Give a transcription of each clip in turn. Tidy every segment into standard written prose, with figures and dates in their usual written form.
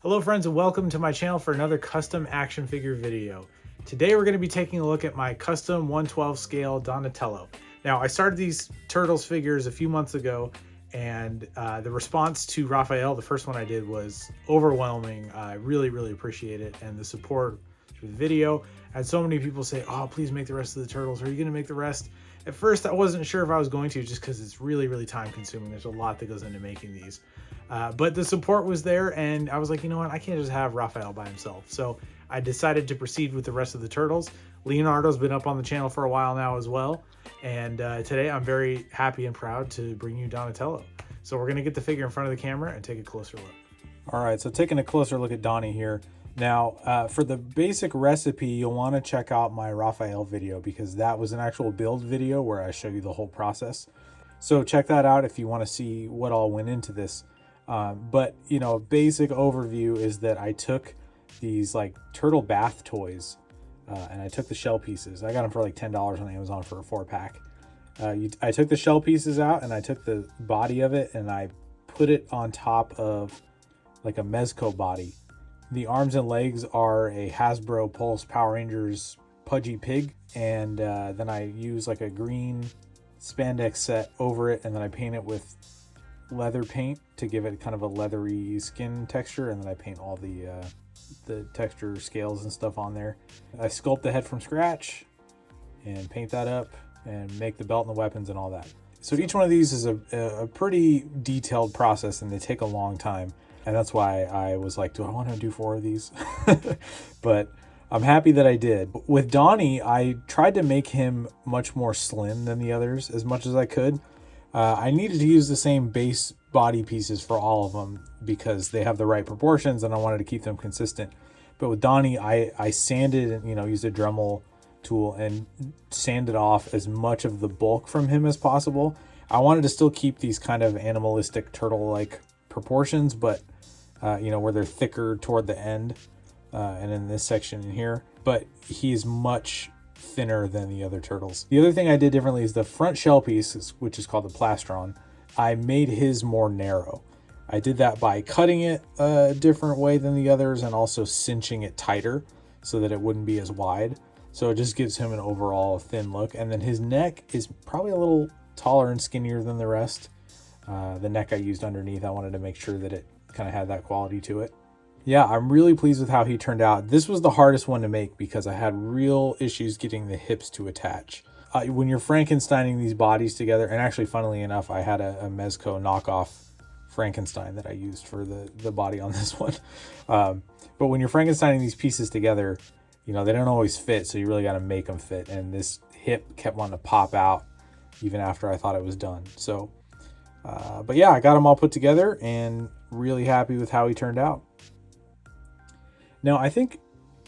Hello friends and welcome to my channel for another custom action figure video. Today we're going to be taking a look at my custom 1/12 scale Donatello. Now I started these Turtles figures a few months ago and the response to Raphael, the first one I did, was overwhelming. I really appreciate it, and the support through the video. I had so many people say, oh, please make the rest of the Turtles. Are you going to make the rest? At first I wasn't sure if I was going to, just because it's really time consuming. There's a lot that goes into making these. But the support was there, and I was like, you know what, I can't just have Raphael by himself. So I decided to proceed with the rest of the Turtles. Leonardo's been up on the channel for a while now as well. And today I'm very happy and proud to bring you Donatello. So we're going to get the figure in front of the camera and take a closer look. All right, so taking a closer look at Donnie here. Now, for the basic recipe, you'll want to check out my Raphael video, because that was an actual build video where I show you the whole process. So check that out if you want to see what all went into this. But, you know, basic overview is that I took these like turtle bath toys and I took the shell pieces. I got them for like $10 on Amazon for a 4-pack. I took the shell pieces out and I took the body of it and I put it on top of like a Mezco body. The arms and legs are a Hasbro Pulse Power Rangers Pudgy Pig, and then I use like a green spandex set over it, and then I paint it with leather paint to give it kind of a leathery skin texture, and then I paint all the texture scales and stuff on there. I sculpt the head from scratch and paint that up and make the belt and the weapons and all that. So each one of these is a pretty detailed process, and they take a long time. And that's why I was like, do I want to do 4 of these? But I'm happy that I did. With Donnie, I tried to make him much more slim than the others as much as I could. I needed to use the same base body pieces for all of them because they have the right proportions and I wanted to keep them consistent. But with Donnie, I sanded and, you know, used a Dremel tool and sanded off as much of the bulk from him as possible. I wanted to still keep these kind of animalistic turtle-like proportions, but you know, where they're thicker toward the end and in this section in here, but he's much thinner than the other turtles. The other thing I did differently is the front shell piece, which is called the plastron. I made his more narrow. I did that by cutting it a different way than the others and also cinching it tighter so that it wouldn't be as wide. So it just gives him an overall thin look. And then his neck is probably a little taller and skinnier than the rest. The neck I used underneath, I wanted to make sure that it kind of had that quality to it. Yeah, I'm really pleased with how he turned out. This was the hardest one to make because I had real issues getting the hips to attach. When you're Frankensteining these bodies together, and actually funnily enough, I had a Mezco knockoff Frankenstein that I used for the body on this one. But when you're Frankensteining these pieces together, you know, they don't always fit, so you really got to make them fit. And this hip kept wanting to pop out even after I thought it was done. So but yeah, I got them all put together and really happy with how he turned out. Now, I think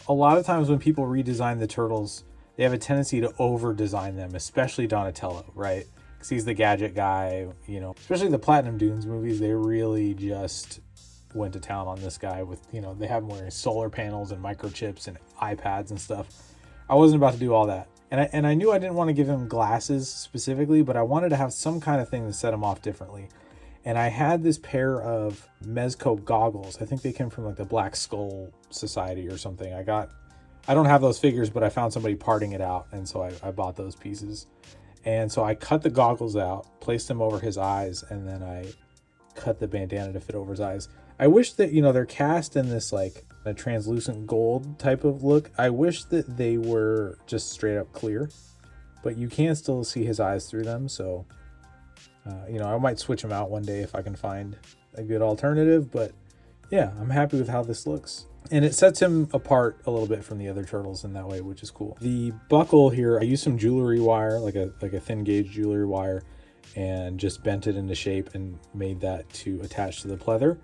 a lot of times when people redesign the turtles, they have a tendency to over-design them, especially Donatello, right? Because he's the gadget guy, you know, especially the Platinum Dunes movies, they really just went to town on this guy with, you know, they have him wearing solar panels and microchips and iPads and stuff. I wasn't about to do all that. And I knew I didn't want to give him glasses specifically, but I wanted to have some kind of thing to set him off differently. And I had this pair of Mezco goggles. I think they came from like the Black Skull Society or something. I don't have those figures, but I found somebody parting it out. And so I bought those pieces. And so I cut the goggles out, placed them over his eyes, and then I cut the bandana to fit over his eyes. I wish that, you know, they're cast in this like a translucent gold type of look. I wish that they were just straight up clear, but you can still see his eyes through them. So, you know, I might switch them out one day if I can find a good alternative, but yeah, I'm happy with how this looks. And it sets him apart a little bit from the other turtles in that way, which is cool. The buckle here, I used some jewelry wire, like a thin gauge jewelry wire, and just bent it into shape and made that to attach to the pleather.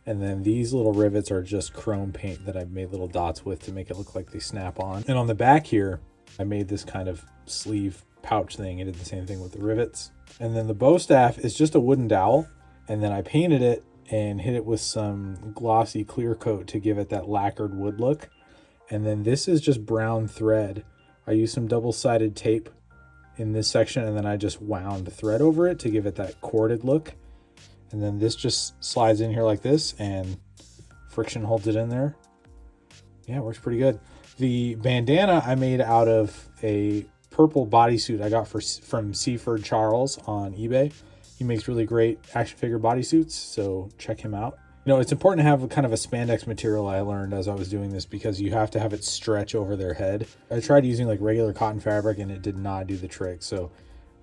And then these little rivets are just chrome paint that I've made little dots with to make it look like they snap on. And on the back here, I made this kind of sleeve pouch thing. I did the same thing with the rivets. And then the bow staff is just a wooden dowel. And then I painted it and hit it with some glossy clear coat to give it that lacquered wood look. And then this is just brown thread. I used some double-sided tape in this section, and then I just wound thread over it to give it that corded look. And then this just slides in here like this, and friction holds it in there. Yeah, it works pretty good. The bandana I made out of a purple bodysuit I got from Seaford Charles on eBay. He makes really great action figure bodysuits, so check him out. You know, it's important to have kind of a spandex material, I learned as I was doing this, because you have to have it stretch over their head. I tried using like regular cotton fabric and it did not do the trick, so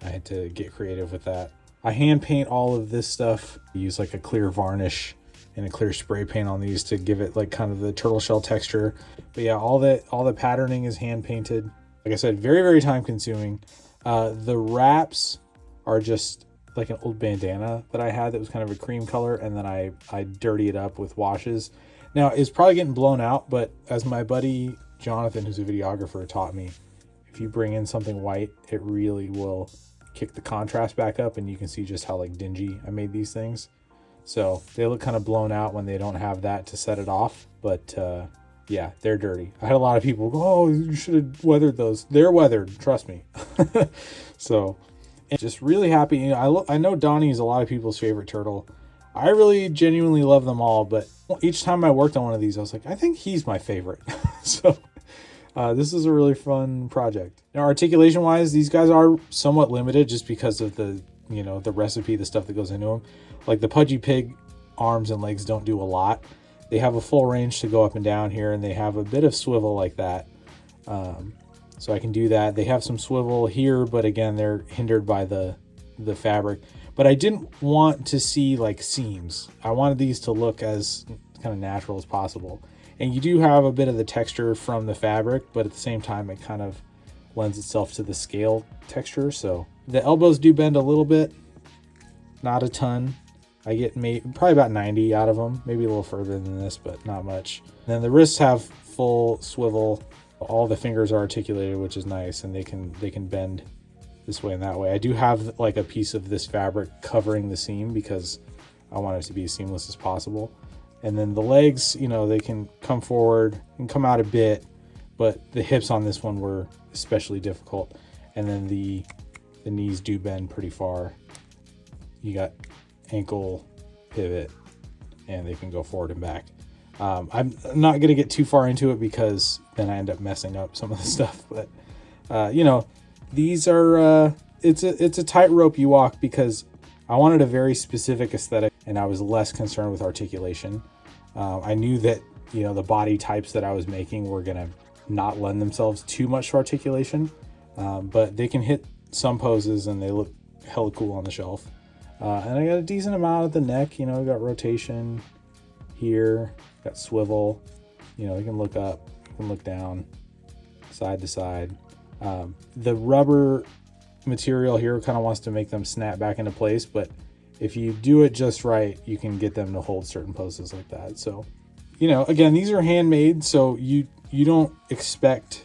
I had to get creative with that. I hand paint all of this stuff. I use like a clear varnish and a clear spray paint on these to give it like kind of the turtle shell texture. But yeah, all the patterning is hand painted. Like I said, very, very time consuming. The wraps are just like an old bandana that I had that was kind of a cream color, and then I dirty it up with washes. Now it's probably getting blown out, but as my buddy Jonathan, who's a videographer, taught me, if you bring in something white, it really will kick the contrast back up, and you can see just how like dingy I made these things. So they look kind of blown out when they don't have that to set it off, but yeah, they're dirty. I had a lot of people go, oh, you should have weathered those. They're weathered, trust me. So, and just really happy. You know, I know Donnie is a lot of people's favorite turtle. I really genuinely love them all, but each time I worked on one of these, I was like, I think he's my favorite. So this is a really fun project. Now, articulation wise, these guys are somewhat limited just because of the, you know, the recipe, the stuff that goes into them. Like the Pudgy Pig arms and legs don't do a lot. They have a full range to go up and down here, and they have a bit of swivel like that. So I can do that. They have some swivel here, but again, they're hindered by the fabric. But I didn't want to see like seams. I wanted these to look as kind of natural as possible. And you do have a bit of the texture from the fabric, but at the same time, it kind of lends itself to the scale texture. So the elbows do bend a little bit, not a ton. I get probably about 90 out of them, maybe a little further than this, but not much. And then the wrists have full swivel. All the fingers are articulated, which is nice, and they can bend this way and that way. I do have like a piece of this fabric covering the seam because I want it to be as seamless as possible. And then the legs, you know, they can come forward and come out a bit, but the hips on this one were especially difficult. And then the knees do bend pretty far. You got ankle pivot, and they can go forward and back. I'm not going to get too far into it because then I end up messing up some of the stuff. But you know, these are it's a tightrope you walk because I wanted a very specific aesthetic, and I was less concerned with articulation. I knew that, you know, the body types that I was making were going to not lend themselves too much to articulation, but they can hit some poses and they look hella cool on the shelf. And I got a decent amount at the neck. You know, I got rotation here, got swivel. You know, you can look up, you can look down, side to side. The rubber material here kind of wants to make them snap back into place, but if you do it just right, you can get them to hold certain poses like that. So, you know, again, these are handmade, so you don't expect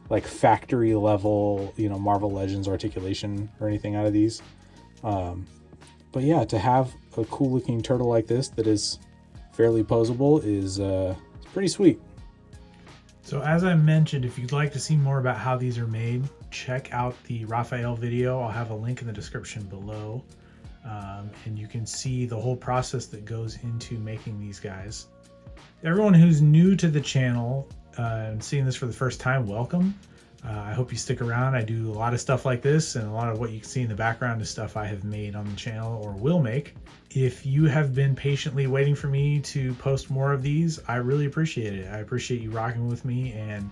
like factory level, you know, Marvel Legends articulation or anything out of these. But yeah, to have a cool looking turtle like this that is fairly posable is pretty sweet. So as I mentioned, if you'd like to see more about how these are made, check out the Raphael video. I'll have a link in the description below. And you can see the whole process that goes into making these guys. Everyone who's new to the channel and seeing this for the first time, welcome. I hope you stick around. I do a lot of stuff like this, and a lot of what you can see in the background is stuff I have made on the channel or will make. If you have been patiently waiting for me to post more of these, I really appreciate it. I appreciate you rocking with me, and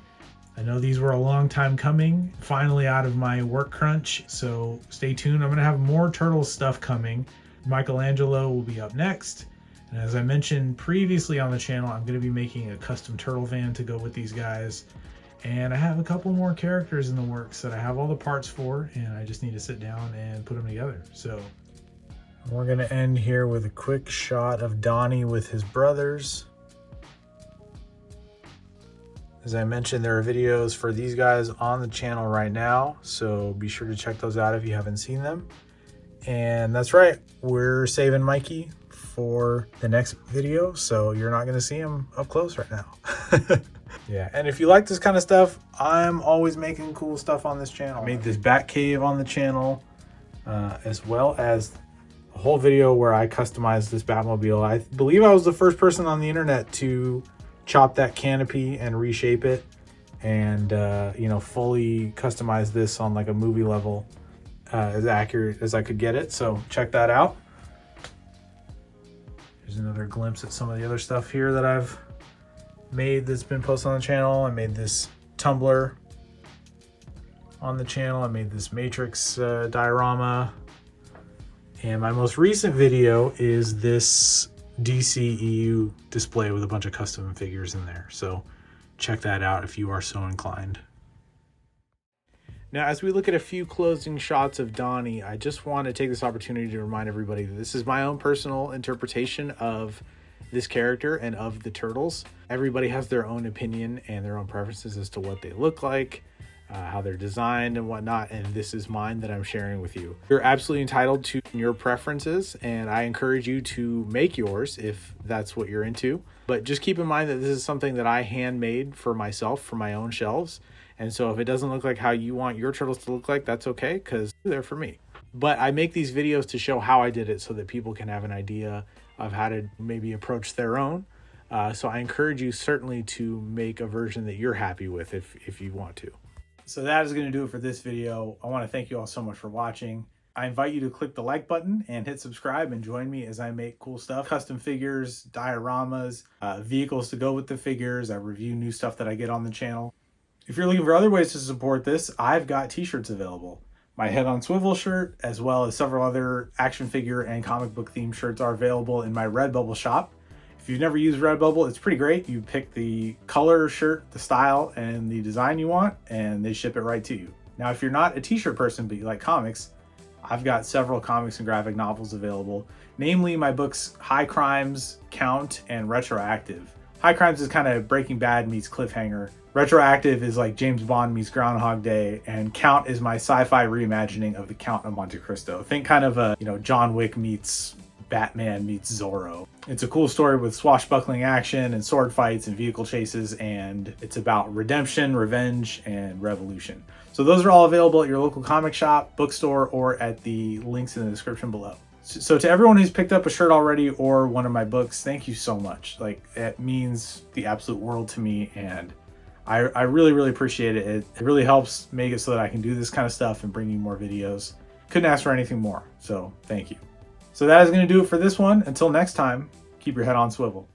I know these were a long time coming, finally out of my work crunch, so stay tuned. I'm going to have more turtle stuff coming. Michelangelo will be up next. And as I mentioned previously on the channel, I'm going to be making a custom turtle van to go with these guys. And I have a couple more characters in the works that I have all the parts for, and I just need to sit down and put them together. So we're going to end here with a quick shot of Donnie with his brothers. As I mentioned, there are videos for these guys on the channel right now, so be sure to check those out if you haven't seen them. And that's right, we're saving Mikey for the next video, so you're not going to see him up close right now. Yeah, and if you like this kind of stuff, I'm always making cool stuff on this channel. I made this bat cave on the channel, as well as a whole video where I customized this Batmobile. I believe I was the first person on the internet to chop that canopy and reshape it and you know, fully customize this on like a movie level, as accurate as I could get it. So check that out. Here's another glimpse at some of the other stuff here that I've made that's been posted on the channel. I made this tumbler on the channel. I made this matrix diorama. And my most recent video is this DCEU display with a bunch of custom figures in there. So check that out if you are so inclined. Now, as we look at a few closing shots of Donnie, I just want to take this opportunity to remind everybody that this is my own personal interpretation of this character and of the turtles. Everybody has their own opinion and their own preferences as to what they look like, how they're designed and whatnot, and this is mine that I'm sharing with you. You're absolutely entitled to your preferences, and I encourage you to make yours if that's what you're into. But just keep in mind that this is something that I handmade for myself, for my own shelves. And so if it doesn't look like how you want your turtles to look like, that's okay, because they're for me. But I make these videos to show how I did it so that people can have an idea of how to maybe approach their own. So I encourage you certainly to make a version that you're happy with if you want to. So that is going to do it for this video. I want to thank you all so much for watching. I invite you to click the like button and hit subscribe and join me as I make cool stuff. Custom figures, dioramas, vehicles to go with the figures. I review new stuff that I get on the channel. If you're looking for other ways to support this, I've got t-shirts available. My Head on Swivel shirt, as well as several other action figure and comic book themed shirts, are available in my Redbubble shop. If you've never used Redbubble, it's pretty great. You pick the color shirt, the style, and the design you want, and they ship it right to you. Now, if you're not a t-shirt person, but you like comics, I've got several comics and graphic novels available, namely my books High Crimes, Count, and Retroactive. High Crimes is kind of Breaking Bad meets Cliffhanger. Retroactive is like James Bond meets Groundhog Day, and Count is my sci-fi reimagining of the Count of Monte Cristo. Think kind of a, you know, John Wick meets Batman meets Zorro. It's a cool story with swashbuckling action and sword fights and vehicle chases, and it's about redemption, revenge, and revolution. So those are all available at your local comic shop, bookstore, or at the links in the description below. So to everyone who's picked up a shirt already or one of my books, thank you so much. Like, it means the absolute world to me, and I really, really appreciate it. It really helps make it so that I can do this kind of stuff and bring you more videos. Couldn't ask for anything more, so thank you. So that is going to do it for this one. Until next time, keep your head on swivel.